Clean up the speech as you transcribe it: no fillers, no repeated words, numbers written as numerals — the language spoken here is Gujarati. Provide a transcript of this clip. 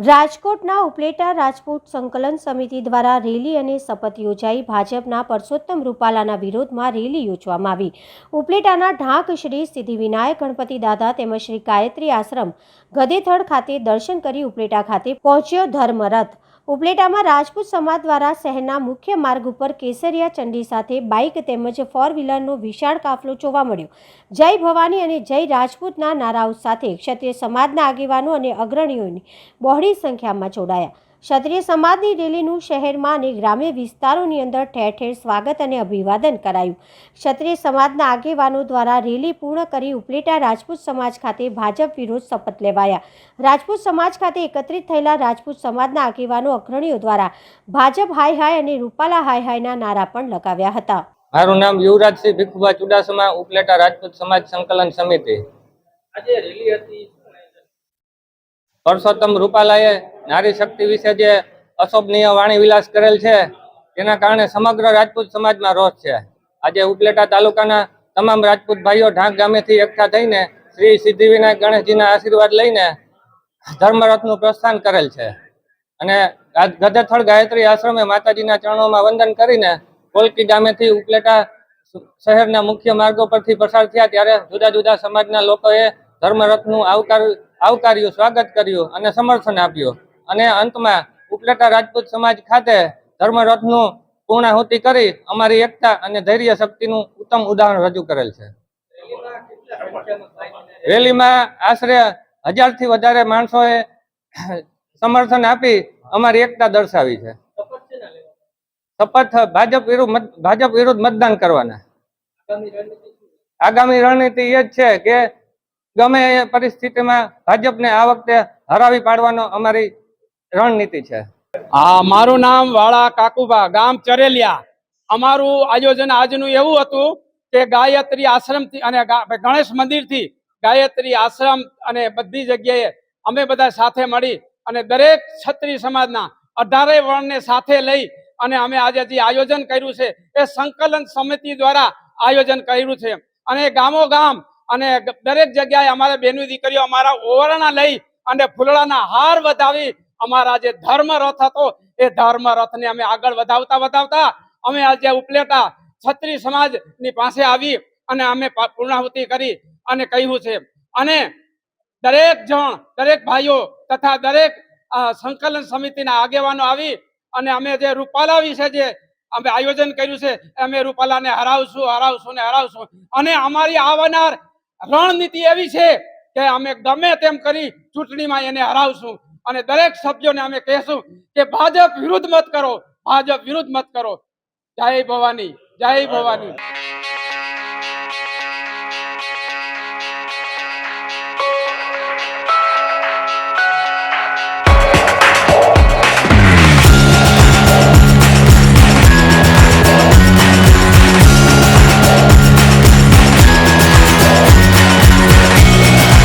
રાજકોટના ઉપલેટા રાજપૂત સંકલન સમિતિ દ્વારા રેલી અને શપથ યોજાઈ। ભાજપના પરસોત્તમ રૂપાલાના વિરોધમાં રેલી યોજવામાં આવી। ઉપલેટાના ઢાંક શ્રી સિદ્ધિવિનાયક ગણપતિ દાદા તેમજ શ્રી ગાયત્રી આશ્રમ ગદેથડ ખાતે દર્શન કરી ઉપલેટા ખાતે પહોંચ્યો ધર્મરથ। ઉપલેટામાં રાજપૂત સમાજ દ્વારા શહેરના મુખ્ય માર્ગ ઉપર કેસરિયા ચંડી સાથે બાઇક તેમજ ફોર વ્હીલરનો વિશાળ કાફલો જોવા મળ્યો। જય ભવાની અને જય રાજપૂતના નારાઓ સાથે ક્ષત્રિય સમાજના આગેવાનો અને અગ્રણીઓની બહોળી સંખ્યામાં જોડાયા। ક્ષત્રિય સમાજની રેલીનું શહેરમાં અને ગ્રામ્ય વિસ્તારોની અંદર ઠેર ઠેર સ્વાગત અને અભિવાદન કરાયું। ક્ષત્રિય સમાજના આગેવાનો દ્વારા રેલી પૂર્ણ કરી ઉપલેટા રાજપૂત સમાજ ખાતે ભાજપ વિરોધ શપથ લેવાયા। રાજપૂત સમાજ ખાતે એકત્રિત થયેલા રાજપૂત સમાજના આગેવાનો અગ્રણીઓ દ્વારા ભાજપ હાય હાય અને રૂપાલા હાય હાયના નારા પણ લગાવ્યા હતા। મારું નામ યુવરાજસિંહ ભીખુભા ચુડાસમા, ઉપલેટા રાજપૂત સમાજ સંકલન સમિતિ। આજે રેલી હતી, પરસોત્તમ રૂપાલાએ નારી શક્તિ વિશે જે અશોભનીય વાણી વિલાસ કરેલ છે તેના કારણે સમગ્ર રાજપૂત સમાજમાં રોષ છે। આજે ઉપલેટા તાલુકાના તમામ રાજપૂત ભાઈઓ ઢાંક ગામેથી એકઠા થઈને શ્રી સિદ્ધિવિનાયક ગણેશજીના આશીર્વાદ લઈને ધર્મરથનું પ્રસ્થાન કરેલ છે અને ગદેથડ ગાયત્રી આશ્રમે માતાજીના ચરણોમાં વંદન કરીને કોલકી ગામેથી ઉપલેટા શહેરના મુખ્ય માર્ગો પરથી પસાર થયા ત્યારે જુદા જુદા સમાજના લોકોએ ધર્મરથનું આવકાર્યું, સ્વાગત કર્યું અને સમર્થન આપ્યું અને અંતમાં ઉપલેટા રાજપૂત સમાજ ખાતે ધર્મરથનું પૂર્ણાહુતિ કરી અમારી એકતા અને ધૈર્ય શક્તિનું ઉત્તમ ઉદાહરણ રજૂ કરેલ છે। રેલીમાં આશરે 1000 થી વધારે માણસોએ સમર્થન આપી અમારી એકતા દર્શાવી છે। શપથ ભાજપ વિરુદ્ધ મતદાન કરવાના। આગામી રણનીતિ એ જ છે કે ગમે એ પરિસ્થિતિમાં ભાજપને આ વખતે હરાવી પાડવાનો અમારી રણનીતિ છે। મારું નામ વાળા કાકુબા, ગામ ચરેલિયા। અમારું આયોજન આજનું એવું હતું કે ગાયત્રી આશ્રમથી અને ગણેશ મંદિરથી ગાયત્રી આશ્રમ અને બધી જગ્યાએ અમે બધા સાથે મળી અને દરેક ક્ષત્રિય સમાજના 18 વર્ણને સાથે લઈ અને અમે આજે જે આયોજન કર્યું છે એ સંકલન સમિતિ દ્વારા આયોજન કર્યું છે અને ગામો ગામ અને દરેક જગ્યાએ અમારા બેનો દીકરીઓ અમારા ઓવરણા લઈ અને ફૂલડાના હાર વધાવી અમારા જે ધર્મરથ હતો એ ધર્મરથને અમે આગળ વધાવતા અમે આજે ઉપલેટા ક્ષત્રિય સમાજની પાસે આવી અને અમે પૂર્ણાહુતિ કરી અને કહ્યું છે અને દરેક ભાઈઓ તથા દરેક સંકલન સમિતિના આગેવાનો આવી અને અમે જે રૂપાલા વિશે જે અમે આયોજન કર્યું છે અમે રૂપાલાને હરાવશું અને અમારી આવનાર રણનીતિ એવી છે કે અમે ગમે તેમ કરી ચૂંટણીમાં એને હરાવશું અને દરેક સભ્યોને અમે કહેશું કે ભાજપ વિરુદ્ધ મત કરો। જય ભવાની, જય ભવાની।